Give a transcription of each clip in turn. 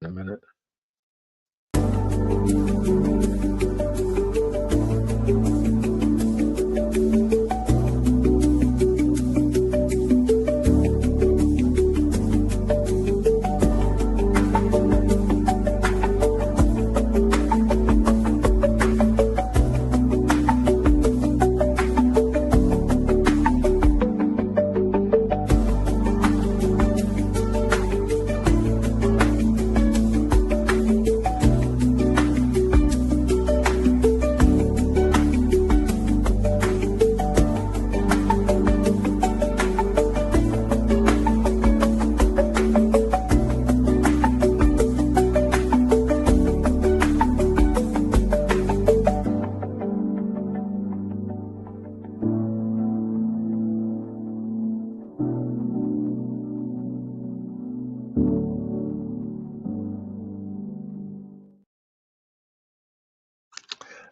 In a minute.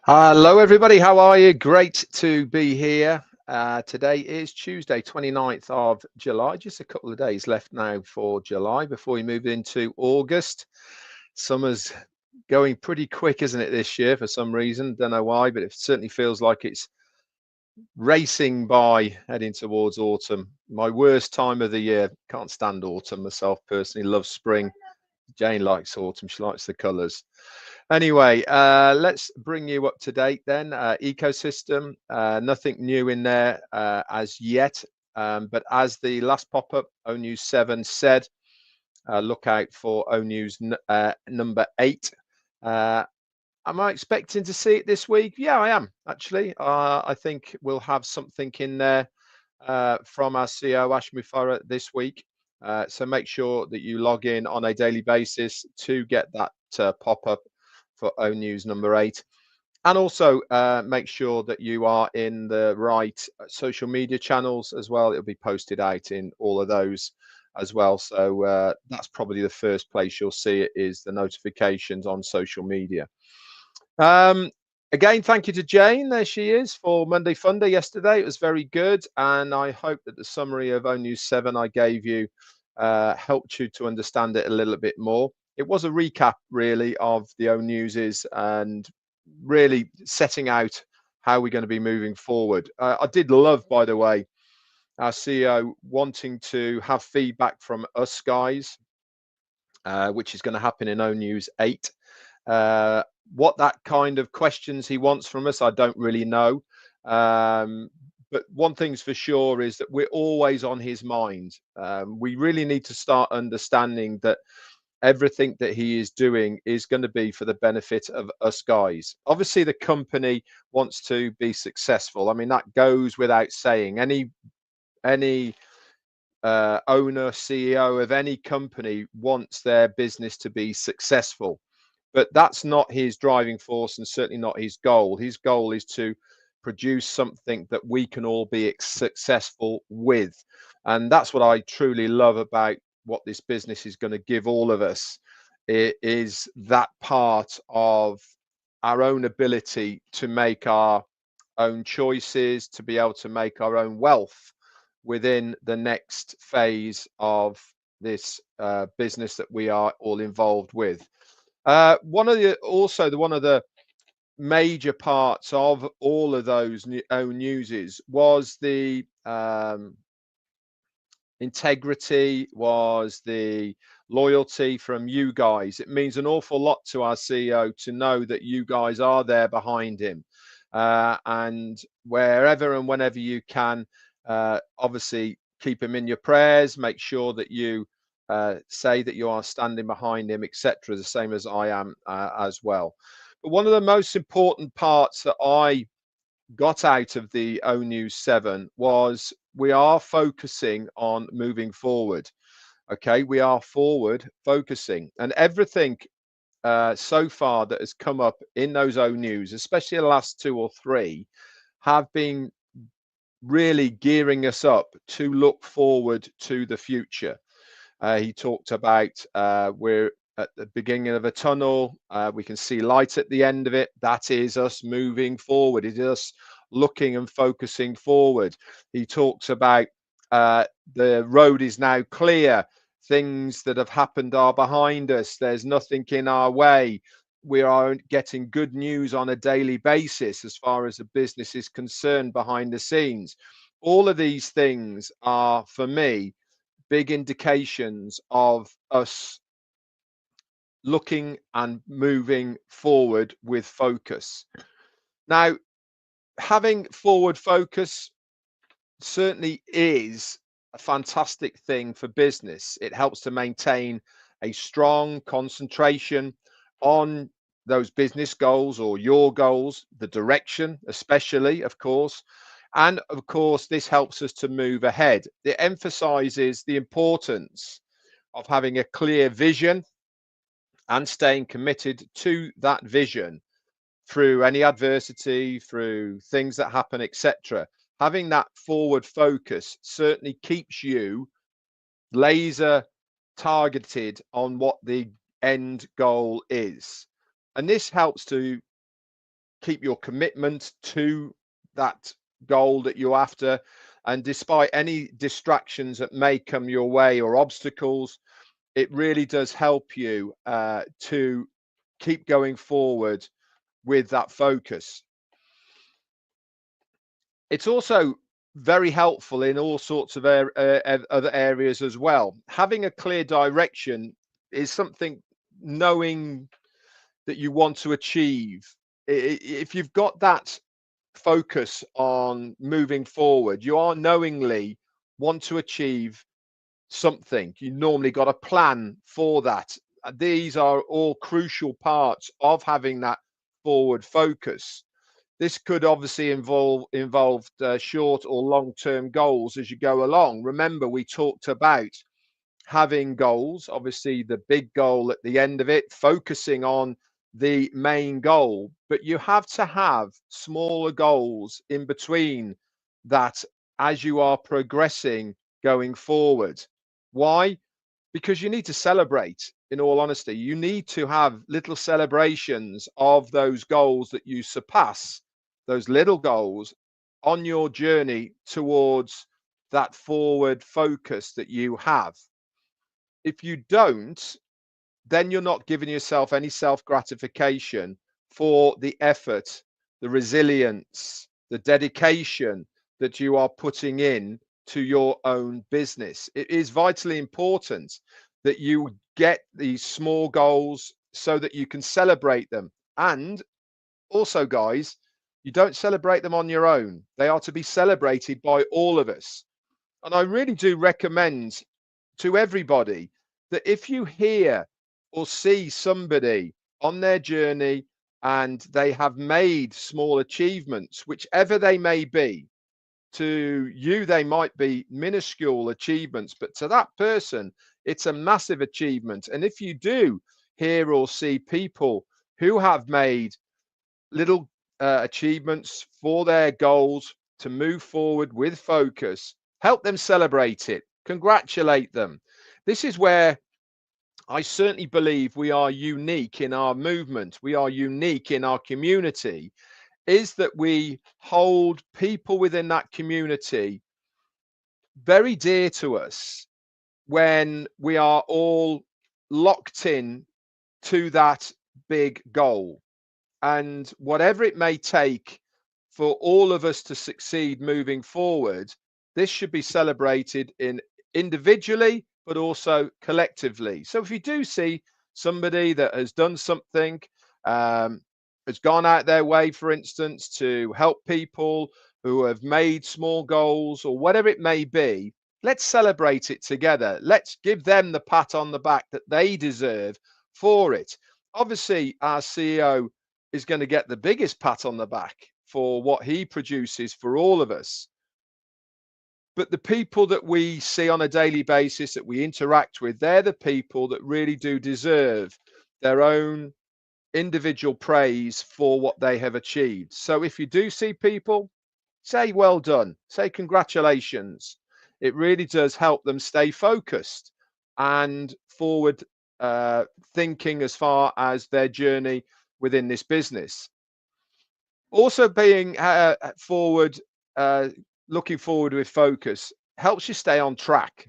Hello everybody, how are you? Great to be here. Today is Tuesday, 29th of July. Just a couple of days left now for July before we move into August. Summer's going pretty quick, isn't it, this year for some reason? Don't know why, but it certainly feels like it's racing by, heading towards autumn. My worst time of the year. Can't stand autumn myself personally, love spring. Jane likes autumn, she likes the colours. Anyway, let's bring you up to date then. Ecosystem, nothing new in there as yet, but as the last pop-up, ONews 7 said, look out for ONews number 8. Am I expecting to see it this week? Yeah, I am, actually. I think we'll have something in there from our CEO, Ash Mufareh, this week. So make sure that you log in on a daily basis to get that pop-up for ONews number 8. And also make sure that you are in the right social media channels as well. It'll be posted out in all of those as well. So that's probably the first place you'll see it, is the notifications on social media. Again, thank you to Jane. There she is for Monday Funday yesterday. It was very good. And I hope that the summary of ONews 7 I gave you helped you to understand it a little bit more. It was a recap, really, of the ONewses and really setting out how we're going to be moving forward. I did love, by the way, our CEO wanting to have feedback from us guys, which is going to happen in ONews 8. What that kind of questions he wants from us, I don't really know. But one thing's for sure is that we're always on his mind. We really need to start understanding that everything that he is doing is going to be for the benefit of us guys. Obviously, the company wants to be successful. I mean, that goes without saying. Any owner, CEO of any company wants their business to be successful. But that's not his driving force and certainly not his goal. His goal is to produce something that we can all be successful with. And that's what I truly love about what this business is going to give all of us. It is that part of our own ability to make our own choices, to be able to make our own wealth within the next phase of this business that we are all involved with. One of the major parts of all of those ONewses was the integrity, was the loyalty from you guys. It means an awful lot to our CEO to know that you guys are there behind him, and wherever and whenever you can, obviously keep him in your prayers. Make sure that you say that you are standing behind him, etc., the same as I am as well. But one of the most important parts that I got out of the ONews 7 was we are focusing on moving forward. Okay, we are forward focusing, and everything so far that has come up in those ONews, especially the last 2 or 3, have been really gearing us up to look forward to the future. He talked about we're at the beginning of a tunnel. We can see light at the end of it. That is us moving forward. It is us looking and focusing forward. He talks about the road is now clear things that have happened are behind us. There's nothing in our way. We are getting good news on a daily basis as far as the business is concerned behind the scenes. All of these things are, for me, big indications of us looking and moving forward with focus. Now, having forward focus certainly is a fantastic thing for business. It helps to maintain a strong concentration on those business goals or your goals, the direction, especially, of course. And of course, this helps us to move ahead. It emphasizes the importance of having a clear vision and staying committed to that vision through any adversity, through things that happen, etc. Having that forward focus certainly keeps you laser targeted on what the end goal is. And this helps to keep your commitment to that goal that you're after. And despite any distractions that may come your way or obstacles, it really does help you to keep going forward with that focus. It's also very helpful in all sorts of other areas as well. Having a clear direction is something, knowing that you want to achieve. If you've got that focus on moving forward, you are knowingly want to achieve something. You normally got a plan for that. These are all crucial parts of having that forward focus. This could obviously involve short or long-term goals as you go along. Remember, we talked about having goals, obviously the big goal at the end of it, focusing on the main goal, but you have to have smaller goals in between that as you are progressing going forward. Why? Because you need to celebrate. In all honesty, you need to have little celebrations of those goals that you surpass, those little goals on your journey towards that forward focus that you have. If you don't, then you're not giving yourself any self gratification for the effort, the resilience, the dedication that you are putting in to your own business. It is vitally important that you get these small goals so that you can celebrate them. And also, guys, you don't celebrate them on your own. They are to be celebrated by all of us. And I really do recommend to everybody that if you hear or see somebody on their journey and they have made small achievements, whichever they may be, to you, they might be minuscule achievements, but to that person, it's a massive achievement. And if you do hear or see people who have made little achievements for their goals to move forward with focus, help them celebrate it, congratulate them. This is where I certainly believe we are unique in our movement, we are unique in our community, is that we hold people within that community very dear to us when we are all locked in to that big goal. And whatever it may take for all of us to succeed moving forward, this should be celebrated in individually, but also collectively. So if you do see somebody that has done something, has gone out their way, for instance, to help people who have made small goals or whatever it may be, let's celebrate it together. Let's give them the pat on the back that they deserve for it. Obviously, our CEO is going to get the biggest pat on the back for what he produces for all of us. But the people that we see on a daily basis, that we interact with, they're the people that really do deserve their own individual praise for what they have achieved. So if you do see people, say well done, say congratulations. It really does help them stay focused and forward thinking as far as their journey within this business. Also being forward, looking forward with focus helps you stay on track.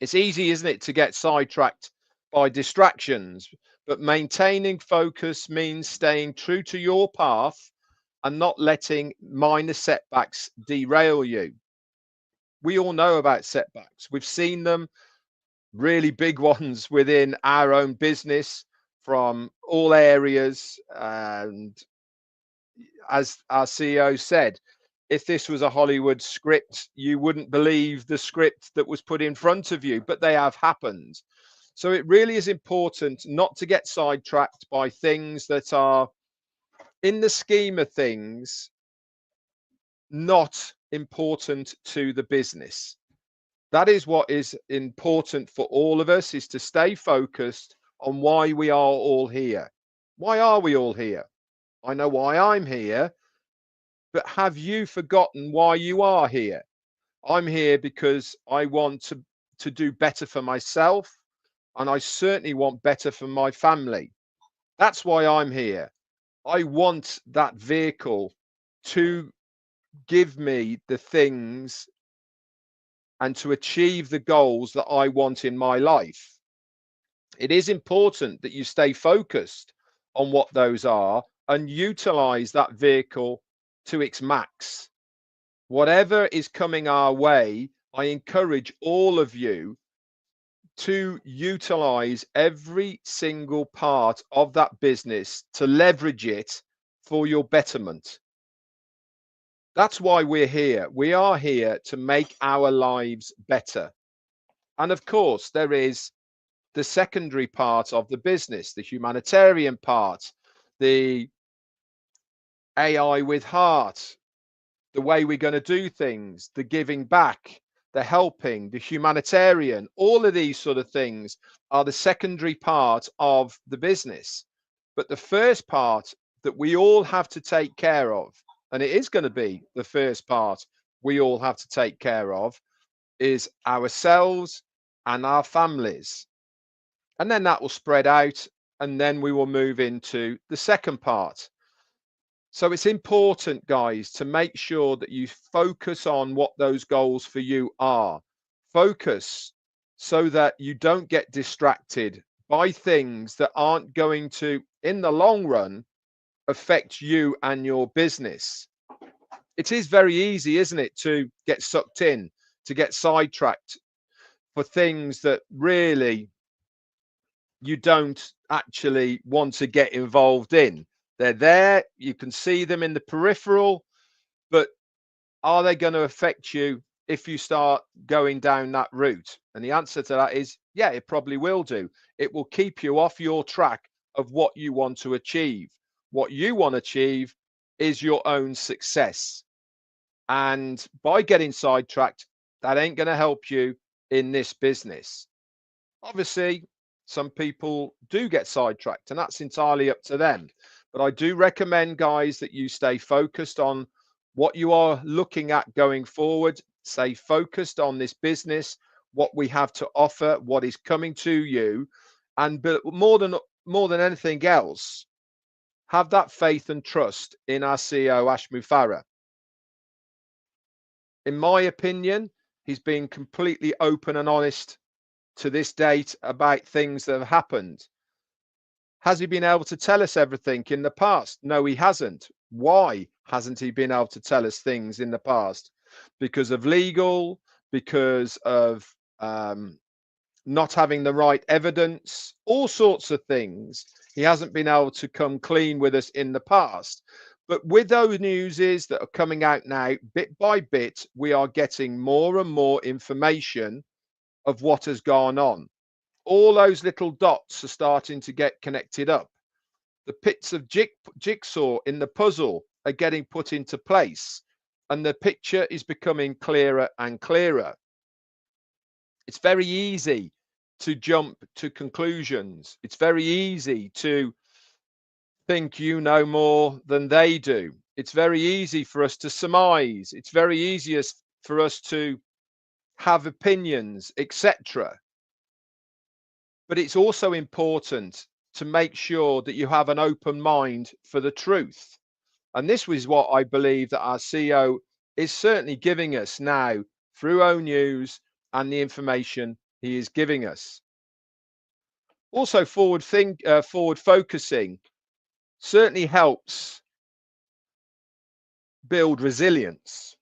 It's easy, isn't it, to get sidetracked by distractions, but maintaining focus means staying true to your path and not letting minor setbacks derail you. We all know about setbacks. We've seen them, really big ones within our own business from all areas. And as our CEO said, if this was a Hollywood script, you wouldn't believe the script that was put in front of you, but they have happened. So it really is important not to get sidetracked by things that are, in the scheme of things, not important to the business. That is what is important for all of us, is to stay focused on why we are all here. Why are we all here? I know why I'm here, but have you forgotten why you are here? I'm here because I want to do better for myself, and I certainly want better for my family. That's why I'm here. I want that vehicle to give me the things and to achieve the goals that I want in my life. It is important that you stay focused on what those are and utilize that vehicle to its max. Whatever is coming our way, I encourage all of you to utilize every single part of that business to leverage it for your betterment. That's why we're here. We are here to make our lives better. And of course, there is the secondary part of the business, the humanitarian part, the AI with heart, the way we're going to do things, the giving back, the helping, the humanitarian. All of these sort of things are the secondary part of the business. But the first part that we all have to take care of, and it is going to be the first part we all have to take care of, is ourselves and our families. And then that will spread out, and then we will move into the second part. So it's important, guys, to make sure that you focus on what those goals for you are. Focus so that you don't get distracted by things that aren't going to, in the long run, affect you and your business. It is very easy, isn't it, to get sucked in, to get sidetracked for things that really you don't actually want to get involved in. They're there, you can see them in the peripheral, but are they going to affect you if you start going down that route? And the answer to that is, yeah, it probably will do. It will keep you off your track of what you want to achieve. What you want to achieve is your own success. And by getting sidetracked, that ain't going to help you in this business. Obviously, some people do get sidetracked, and that's entirely up to them. But I do recommend, guys, that you stay focused on what you are looking at going forward. Stay focused on this business, what we have to offer, what is coming to you, and more than anything else, have that faith and trust in our CEO, Ash Mufareh. In my opinion, he's been completely open and honest to this date about things that have happened. Has he been able to tell us everything in the past? No, he hasn't. Why hasn't he been able to tell us things in the past? Because of legal, because of not having the right evidence, all sorts of things. He hasn't been able to come clean with us in the past. But with those newses that are coming out now, bit by bit, we are getting more and more information of what has gone on. All those little dots are starting to get connected up. The bits of jigsaw in the puzzle are getting put into place, and the picture is becoming clearer and clearer. It's very easy to jump to conclusions. It's very easy to think you know more than they do. It's very easy for us to surmise. It's very easy for us to have opinions, etc. But it's also important to make sure that you have an open mind for the truth. And this was what I believe that our CEO is certainly giving us now through O News and the information he is giving us. Also, forward focusing certainly helps build resilience.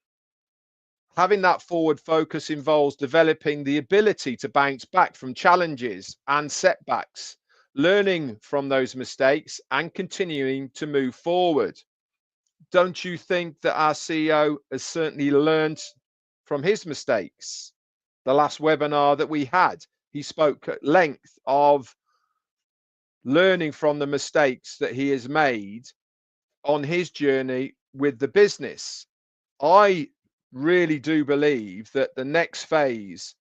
Having that forward focus involves developing the ability to bounce back from challenges and setbacks, learning from those mistakes and continuing to move forward. Don't you think that our CEO has certainly learned from his mistakes? The last webinar that we had, he spoke at length of learning from the mistakes that he has made on his journey with the business. I really do believe that the next phase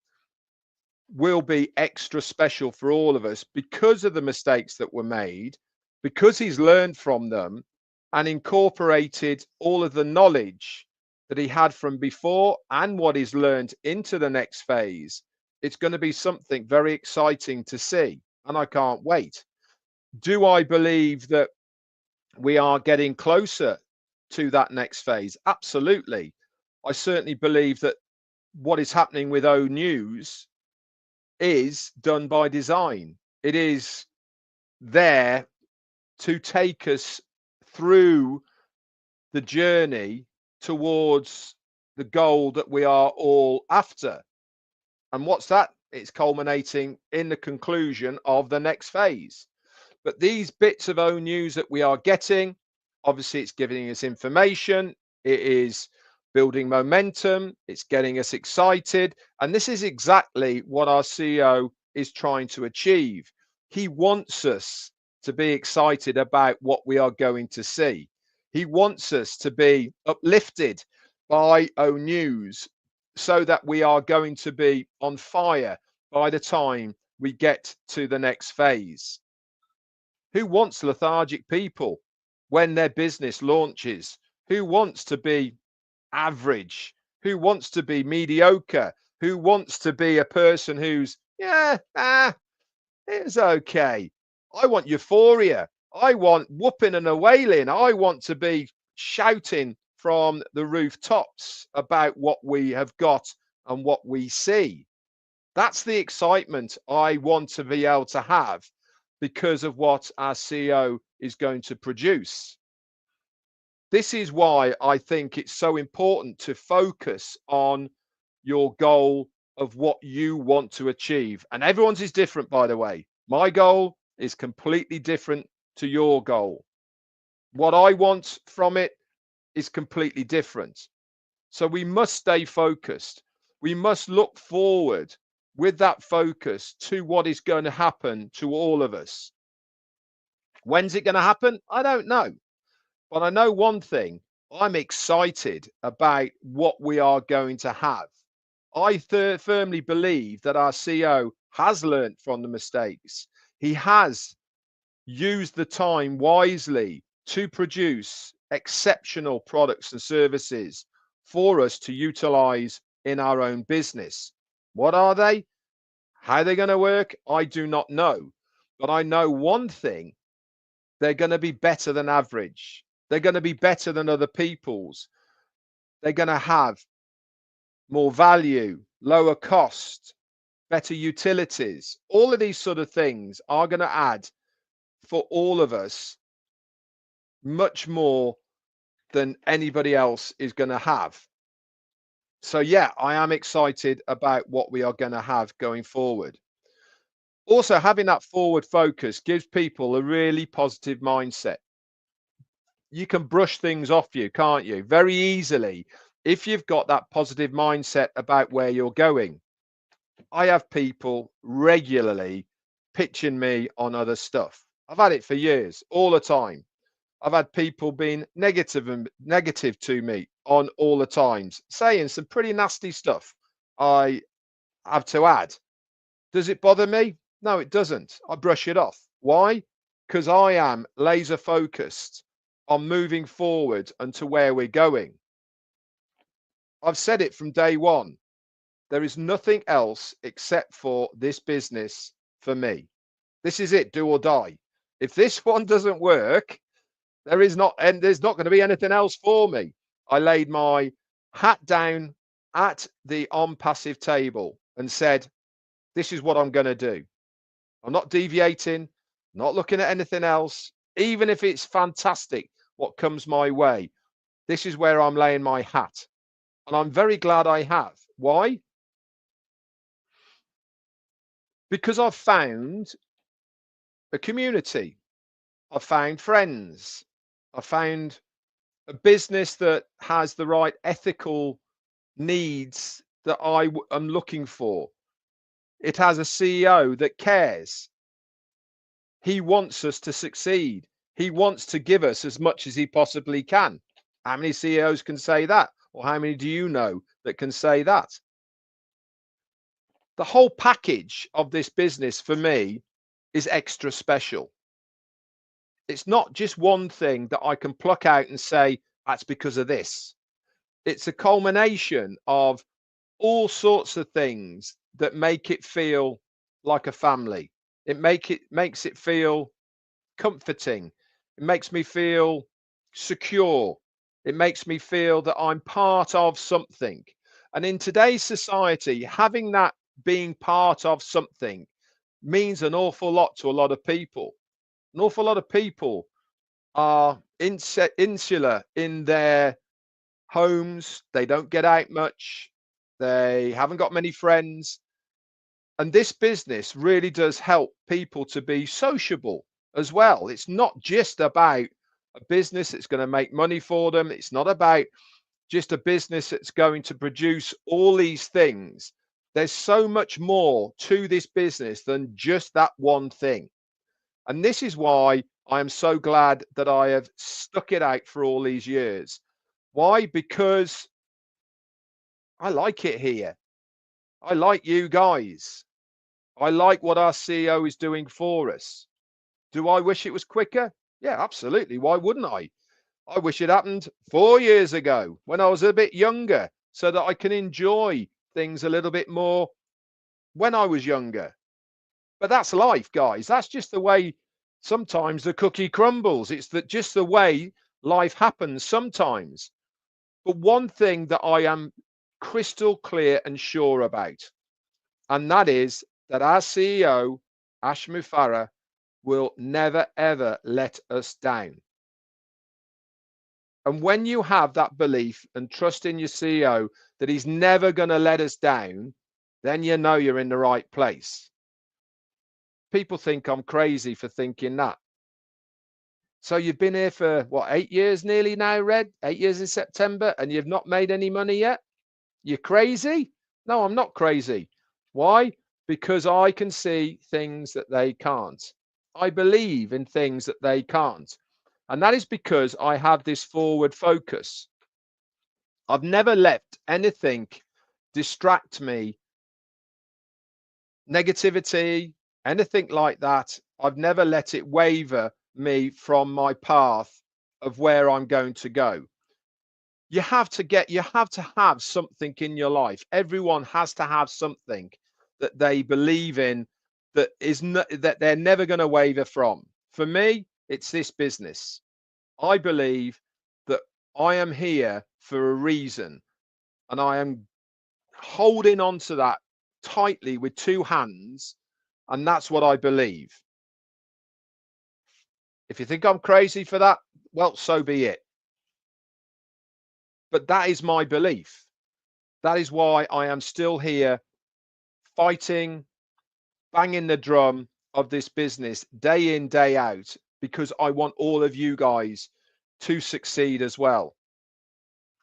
will be extra special for all of us because of the mistakes that were made, because he's learned from them and incorporated all of the knowledge that he had from before and what he's learned into the next phase. It's going to be something very exciting to see, and I can't wait. Do I believe that we are getting closer to that next phase? Absolutely. I certainly believe that what is happening with O News is done by design. It is there to take us through the journey towards the goal that we are all after. And what's that? It's culminating in the conclusion of the next phase. But these bits of O News that we are getting, obviously it's giving us information, it is building momentum, it's getting us excited. And this is exactly what our CEO is trying to achieve. He wants us to be excited about what we are going to see. He wants us to be uplifted by O News so that we are going to be on fire by the time we get to the next phase. Who wants lethargic people when their business launches? Who wants to be average? Who wants to be mediocre? Who wants to be a person who's, it's okay. I want euphoria. I want whooping and a wailing. I want to be shouting from the rooftops about what we have got and what we see. That's the excitement I want to be able to have because of what our CEO is going to produce. This is why I think it's so important to focus on your goal of what you want to achieve. And everyone's is different, by the way. My goal is completely different to your goal. What I want from it is completely different. So we must stay focused. We must look forward with that focus to what is going to happen to all of us. When's it going to happen? I don't know. But I know one thing, I'm excited about what we are going to have. I firmly believe that our CEO has learnt from the mistakes. He has used the time wisely to produce exceptional products and services for us to utilize in our own business. What are they? How they're going to work? I do not know. But I know one thing, they're going to be better than average. They're going to be better than other people's. They're going to have more value, lower cost, better utilities. All of these sort of things are going to add for all of us much more than anybody else is going to have. So yeah, I am excited about what we are going to have going forward. Also, having that forward focus gives people a really positive mindset. You can brush things off you, can't you? Very easily, if you've got that positive mindset about where you're going. I have people regularly pitching me on other stuff. I've had it for years, all the time. I've had people being negative to me on all the times, saying some pretty nasty stuff. I have to add. Does it bother me? No, it doesn't. I brush it off. Why? Because I am laser focused on moving forward and to where we're going. I've said it from day one. There is nothing else except for this business for me. This is it, do or die. If this one doesn't work, there's not going to be anything else for me. I laid my hat down at the Onpassive table and said, This is what I'm going to do. I'm not deviating, not looking at anything else, even if it's fantastic what comes my way. This is where I'm laying my hat. And I'm very glad I have. Why? Because I've found a community. I've found friends. I've found a business that has the right ethical needs that I am looking for. It has a CEO that cares. He wants us to succeed. He wants to give us as much as he possibly can. How many CEOs can say that? Or how many do you know that can say that? The whole package of this business for me is extra special. It's not just one thing that I can pluck out and say, that's because of this. It's a culmination of all sorts of things that make it feel like a family. It makes it feel comforting. It makes me feel secure. It makes me feel that I'm part of something. And in today's society, having that being part of something means an awful lot to a lot of people. An awful lot of people are insular in their homes. They don't get out much. They haven't got many friends. And this business really does help people to be sociable as well. It's not just about a business that's going to make money for them. It's not about just a business that's going to produce all these things. There's so much more to this business than just that one thing. And this is why I am so glad that I have stuck it out for all these years. Why? Because I like it here. I like you guys. I like what our CEO is doing for us. Do I wish it was quicker? Yeah, absolutely. Why wouldn't I? I wish it happened 4 years ago when I was a bit younger so that I can enjoy things a little bit more when I was younger. But that's life, guys. That's just the way sometimes the cookie crumbles. It's just the way life happens sometimes. But one thing that I am crystal clear and sure about, and that is that our CEO, Ash Mufareh, will never, ever let us down. And when you have that belief and trust in your CEO that he's never going to let us down, then you know you're in the right place. People think I'm crazy for thinking that. So you've been here for what, 8 years nearly now, Red? 8 years in September, and you've not made any money yet? You're crazy? No, I'm not crazy. Why? Because I can see things that they can't. I believe in things that they can't. And that is because I have this forward focus. I've never let anything distract me, negativity, anything like that. I've never let it waver me from my path of where I'm going to go. You have to have something in your life. Everyone has to have something that they believe in that that they're never going to waver from. For me, it's this business. I believe that I am here for a reason, and I am holding on to that tightly with two hands, and that's what I believe. If you think I'm crazy for that, well, so be it. But that is my belief. That is why I am still here fighting, banging the drum of this business day in, day out, because I want all of you guys to succeed as well.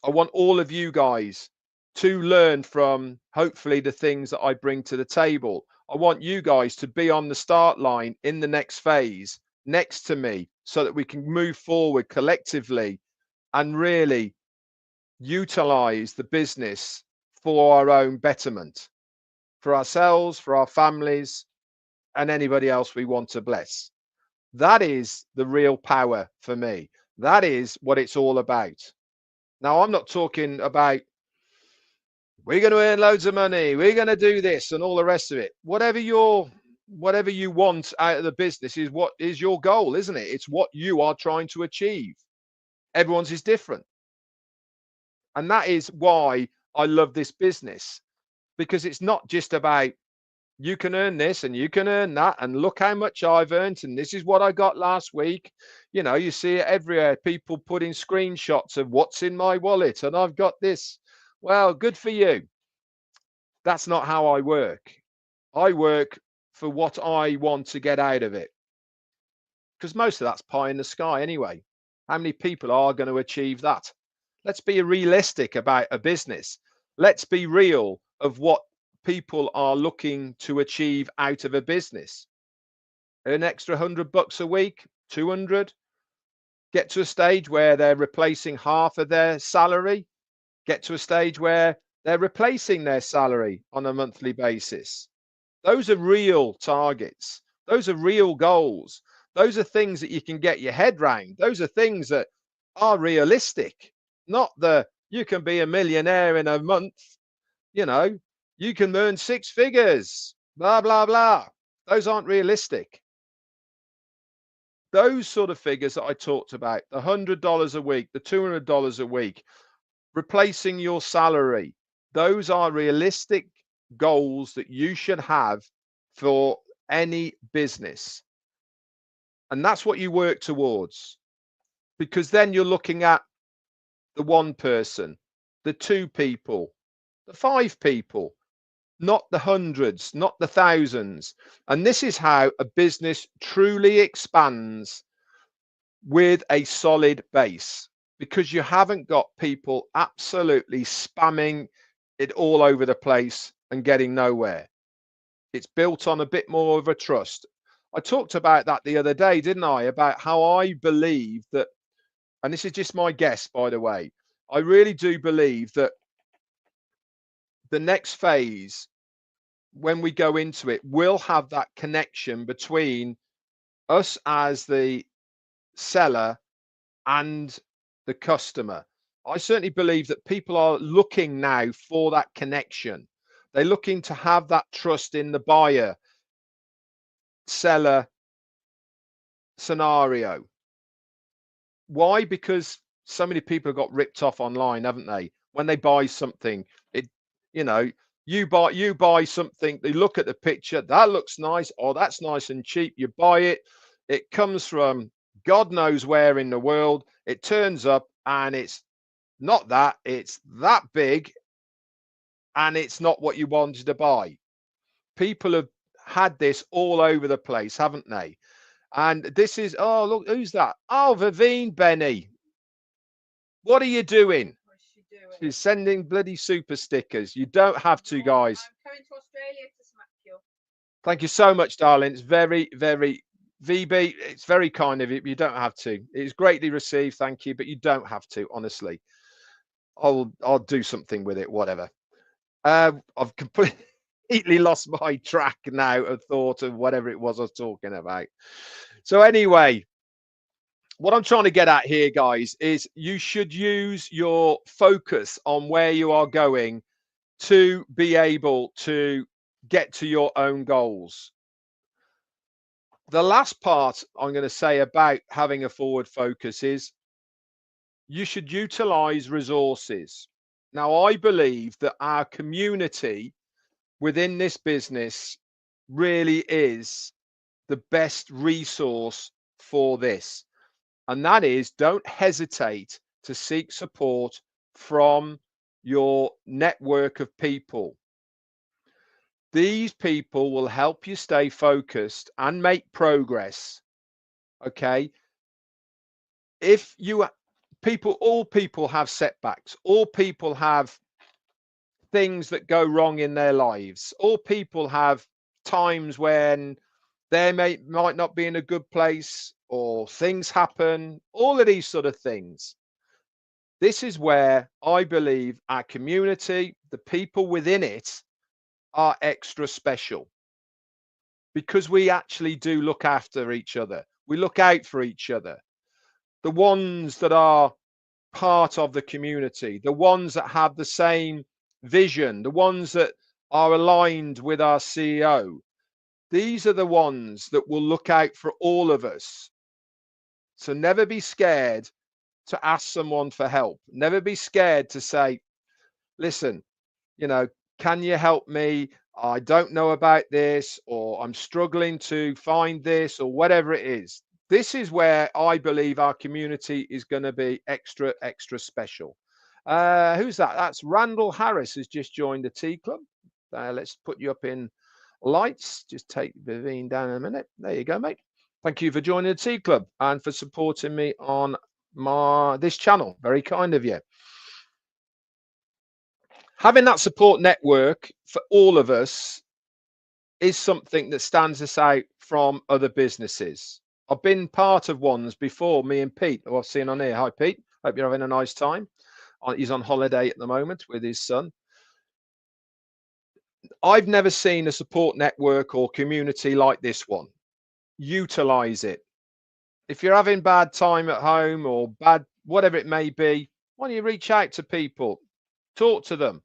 I want all of you guys to learn from hopefully the things that I bring to the table. I want you guys to be on the start line in the next phase next to me so that we can move forward collectively and really utilize the business for our own betterment, for ourselves, for our families, and anybody else we want to bless. That is the real power for me. That is what it's all about. Now, I'm not talking about we're going to earn loads of money, we're going to do this and all the rest of it. Whatever you want out of the business is what is your goal, isn't it? It's what you are trying to achieve. Everyone's is different. And that is why I love this business, because it's not just about you can earn this and you can earn that, and look how much I've earned, and this is what I got last week. You know, you see it everywhere, people putting screenshots of what's in my wallet and I've got this. Well, good for you. That's not how I work. I work for what I want to get out of it, because most of that's pie in the sky anyway. How many people are going to achieve that? Let's be realistic about a business. Let's be real of what people are looking to achieve out of a business. An extra $100 a week, 200, get to a stage where they're replacing half of their salary, get to a stage where they're replacing their salary on a monthly basis. Those are real targets. Those are real goals. Those are things that you can get your head round. Those are things that are realistic, not the you can be a millionaire in a month, you know, you can earn six figures, blah, blah, blah. Those aren't realistic. Those sort of figures that I talked about, the $100 a week, the $200 a week, replacing your salary, those are realistic goals that you should have for any business. And that's what you work towards, because then you're looking at the one person, the two people, the five people, not the hundreds, not the thousands. And this is how a business truly expands, with a solid base, because you haven't got people absolutely spamming it all over the place and getting nowhere. It's built on a bit more of a trust. I talked about that the other day, didn't I? About how I believe that, and this is just my guess, by the way, I really do believe that the next phase, when we go into it, will have that connection between us as the seller and the customer. I certainly believe that people are looking now for that connection. They're looking to have that trust in the buyer seller scenario. Why? Because so many people have got ripped off online, haven't they? When they buy something, it, you know, you buy something, they look at the picture, that looks nice, oh, that's nice and cheap, you buy it, it comes from God knows where in the world, it turns up and it's not that, it's that big, and it's not what you wanted to buy. People have had this all over the place, haven't they? And this is, oh, look, who's that? Oh, Vivine Benny. What are you doing? What's she doing? She's sending bloody super stickers. You don't have to, guys. I'm coming to Australia to smack you. Thank you so much, darling. It's very, very, VB, it's very kind of you. You don't have to. It's greatly received. Thank you. But you don't have to, honestly. I'll do something with it, whatever. I've completely lost my track now of thought of whatever it was I was talking about. So anyway, what I'm trying to get at here, guys, is you should use your focus on where you are going to be able to get to your own goals. The last part I'm going to say about having a forward focus is you should utilize resources. Now, I believe that our community within this business really is the best resource for this. And that is, don't hesitate to seek support from your network of people. These people will help you stay focused and make progress. Okay. If you all people have setbacks, all people have things that go wrong in their lives, all people have times when they might not be in a good place, or things happen, all of these sort of things. This is where I believe our community, the people within it, are extra special, because we actually do look after each other. We look out for each other. The ones that are part of the community, the ones that have the same vision, the ones that are aligned with our CEO, these are the ones that will look out for all of us. So never be scared to ask someone for help. Never be scared to say, listen, you know, can you help me? I don't know about this, or I'm struggling to find this, or whatever it is. This is where I believe our community is going to be extra, extra special. Who's that? That's Randall Harris has just joined the Tea Club. Let's put you up in lights. Just take Vivine down in a minute. There you go, mate. Thank you for joining the Tea Club and for supporting me on this channel. Very kind of you. Having that support network for all of us is something that stands us out from other businesses. I've been part of ones before, me and Pete, who I've seen on here. Hi, Pete. Hope you're having a nice time. He's on holiday at the moment with his son. I've never seen a support network or community like this one. Utilize it. If you're having bad time at home or bad, whatever it may be, why don't you reach out to people, talk to them,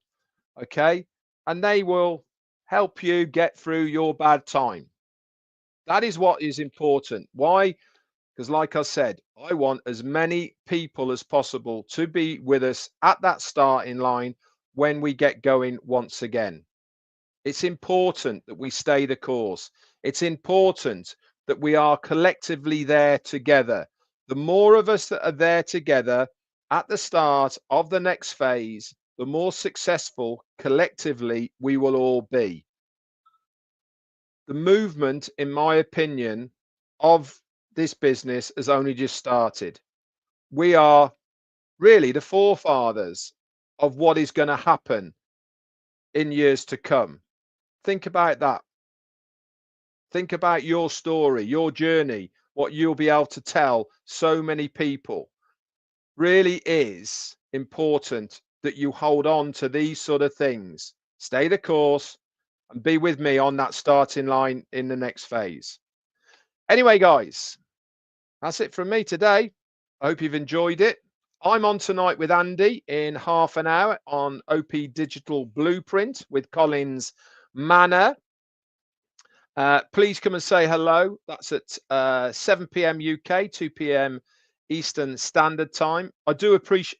okay? And they will help you get through your bad time. That is what is important. Why? Because like I said, I want as many people as possible to be with us at that starting line when we get going once again. It's important that we stay the course. It's important that we are collectively there together. The more of us that are there together at the start of the next phase, the more successful collectively we will all be. The movement, in my opinion, of this business has only just started. We are really the forefathers of what is going to happen in years to come. Think about that. Think about your story, your journey, what you'll be able to tell so many people. Really is important that you hold on to these sort of things. Stay the course and be with me on that starting line in the next phase. Anyway, guys, that's it from me today. I hope you've enjoyed it. I'm on tonight with Andy in half an hour on OP Digital Blueprint with Collins Manor. Please come and say hello. That's at 7 p.m. UK, 2 p.m. Eastern Standard Time. I do appreciate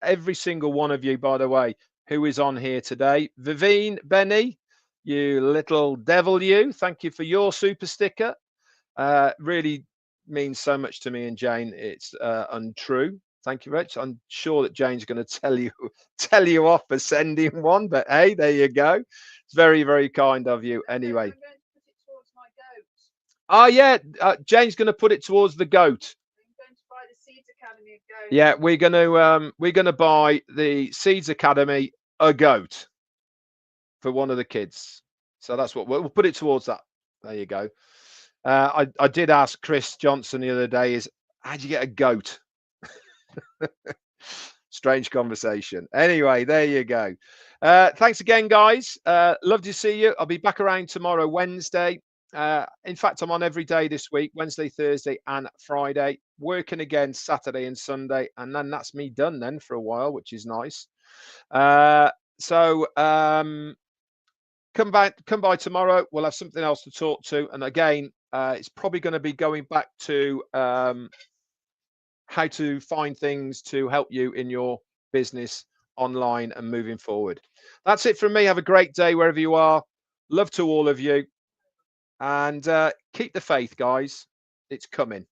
every single one of you, by the way, who is on here today. Vivine, Benny, you little devil, you. Thank you for your super sticker. Really means so much to me and Jane. It's untrue. Thank you, Rich. I'm sure that Jane's going to tell you off for sending one, but hey, there you go. It's very, very kind of you. Anyway. Oh yeah, Jane's going to put it towards the goat. I'm going to buy the Seeds Academy of goat. Yeah, we're gonna buy the Seeds Academy a goat for one of the kids. So that's what we'll put it towards that. There you go. I did ask Chris Johnson the other day, is how'd you get a goat? Strange conversation. Anyway, there you go. Thanks again, guys. Love to see you. I'll be back around tomorrow, Wednesday. In fact, I'm on every day this week, Wednesday, Thursday, and Friday. Working again Saturday and Sunday, and then that's me done then for a while, which is nice. So come by tomorrow. We'll have something else to talk to, and again, it's probably going to be going back to how to find things to help you in your business online and moving forward. That's it from me. Have a great day wherever you are. Love to all of you. And keep the faith, guys. It's coming.